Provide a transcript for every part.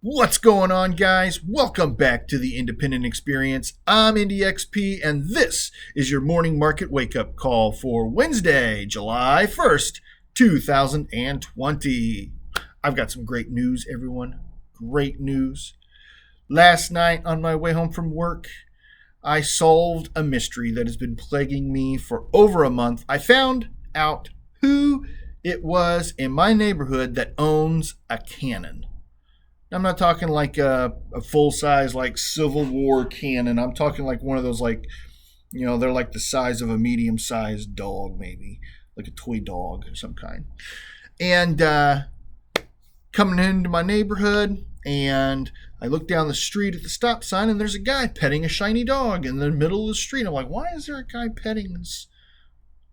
What's going on, guys? Welcome back to the Independent Experience. I'm IndyXP, and this is your morning market wake-up call for Wednesday, July 1st, 2020. I've got some great news, everyone. Great news. Last night on my way home from work, I solved a mystery that has been plaguing me for over a month. I found out who it was in my neighborhood that owns a cannon. I'm not talking like a full-size like Civil War cannon. I'm talking like one of those they're like the size of a medium-sized dog, maybe like a toy dog of some kind. And coming into my neighborhood, and I look down the street at the stop sign, and there's a guy petting a shiny dog in the middle of the street. I'm like, why is there a guy petting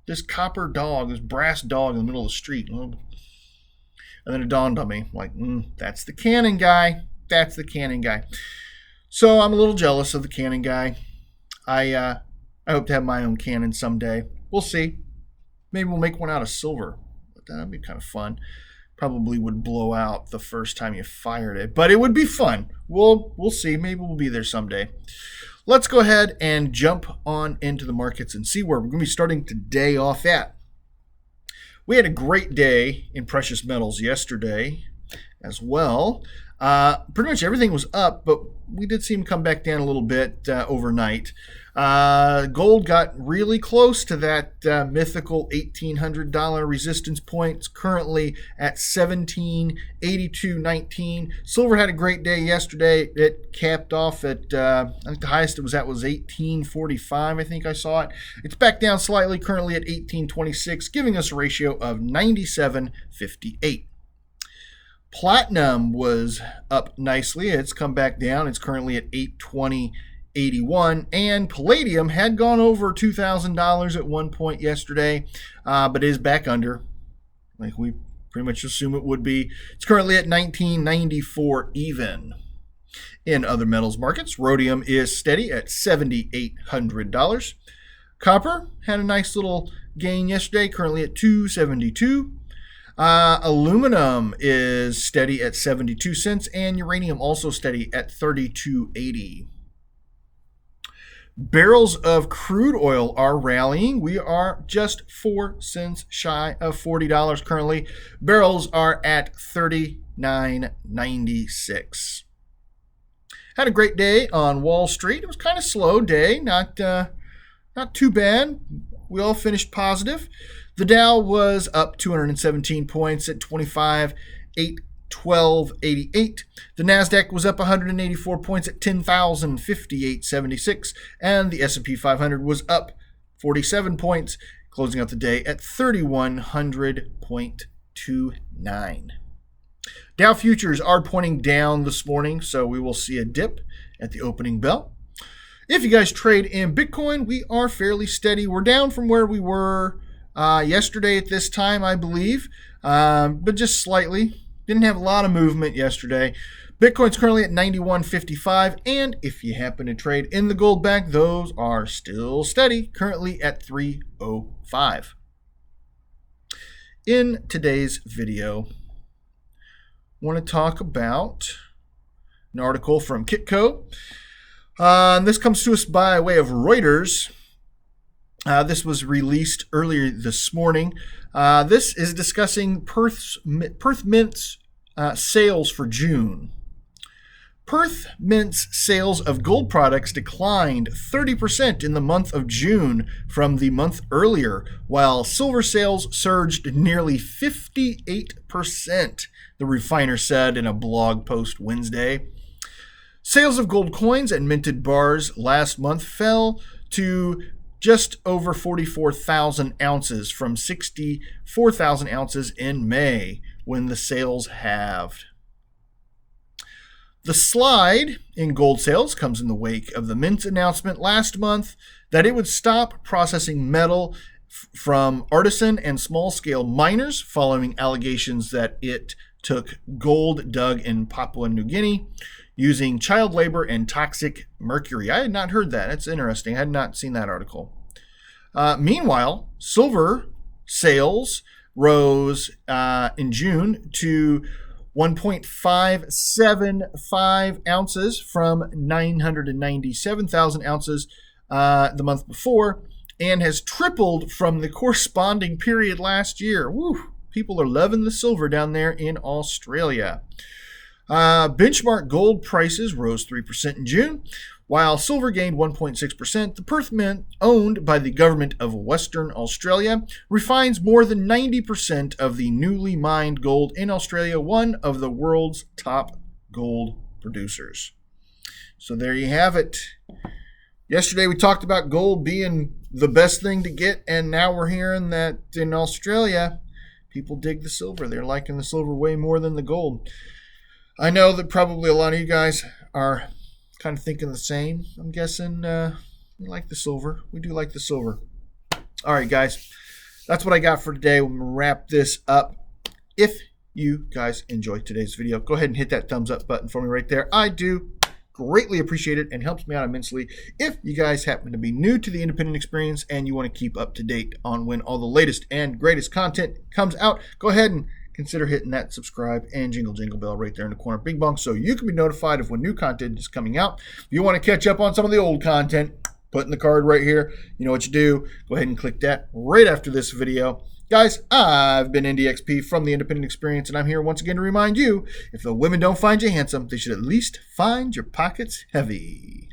this copper dog, this brass dog in the middle of the street? And then it dawned on me, like, that's the cannon guy. That's the cannon guy. So I'm a little jealous of the cannon guy. I hope to have my own cannon someday. We'll see. Maybe we'll make one out of silver. That'd be kind of fun. Probably would blow out the first time you fired it, but it would be fun. We'll see. Maybe we'll be there someday. Let's go ahead and jump on into the markets and see where we're going to be starting today off at. We had a great day in precious metals yesterday as well. Pretty much everything was up, but we did see them come back down a little bit overnight. Gold got really close to that mythical $1,800 resistance point. It's currently at $1782.19. Silver had a great day yesterday. It capped off at, I think the highest it was at was $1845. I think I saw it. It's back down slightly, currently at $1826, giving us a ratio of 97.58. Platinum was up nicely. It's come back down. It's currently at $820.81, and palladium had gone over $2,000 at one point yesterday, but is back under, like we pretty much assume it would be. It's currently at $19.94 even. In other metals markets, rhodium is steady at $7,800. Copper had a nice little gain yesterday, currently at $2.72. Aluminum is steady at 72 cents, and uranium also steady at $32.80. Barrels of crude oil are rallying. We are just 4 cents shy of $40 currently. Barrels are at $39.96. Had a great day on Wall Street. It was kind of slow day, not too bad. We all finished positive. The Dow was up 217 points at 25,812.88. The Nasdaq was up 184 points at 10,058.76, and the S&P 500 was up 47 points, closing out the day at 3,100.29. Dow futures are pointing down this morning, so we will see a dip at the opening bell. If you guys trade in Bitcoin, we are fairly steady. We're down from where we were yesterday at this time, I believe, but just slightly. Didn't have a lot of movement yesterday. Bitcoin's currently at 91.55, and if you happen to trade in the gold back, those are still steady, currently at 305. In today's video, I want to talk about an article from Kitco. This comes to us by way of Reuters. This was released earlier this morning. This is discussing Perth Mint's sales for June. Perth Mint's sales of gold products declined 30% in the month of June from the month earlier, while silver sales surged nearly 58%, the refiner said in a blog post Wednesday. Sales of gold coins and minted bars last month fell to just over 44,000 ounces from 64,000 ounces in May, when the sales halved. The slide in gold sales comes in the wake of the Mint's announcement last month that it would stop processing metal from artisan and small-scale miners following allegations that it took gold dug in Papua New Guinea using child labor and toxic mercury. I had not heard that. That's interesting. I had not seen that article. Meanwhile, silver sales rose in June to 1.575 ounces from 997,000 ounces the month before, and has tripled from the corresponding period last year. Woo! People are loving the silver down there in Australia. Benchmark gold prices rose 3% in June, while silver gained 1.6%. The Perth Mint, owned by the government of Western Australia, refines more than 90% of the newly mined gold in Australia, one of the world's top gold producers. So there you have it. Yesterday we talked about gold being the best thing to get, and now we're hearing that in Australia, people dig the silver. They're liking the silver way more than the gold. I know that probably a lot of you guys are kind of thinking the same. I'm guessing we like the silver. We do like the silver. All right, guys. That's what I got for today. We're going to wrap this up. If you guys enjoyed today's video, go ahead and hit that thumbs up button for me right there. I do greatly appreciate it and helps me out immensely. If you guys happen to be new to the independent experience and you want to keep up to date on when all the latest and greatest content comes out, go ahead and consider hitting that subscribe and jingle bell right there in the corner, bing bong, so you can be notified of when new content is coming out. If you want to catch up on some of the old content, put in the card right here. You know what you do. Go ahead and click that right after this video. Guys, I've been NDXP from the Independent Experience, and I'm here once again to remind you, if the women don't find you handsome, they should at least find your pockets heavy.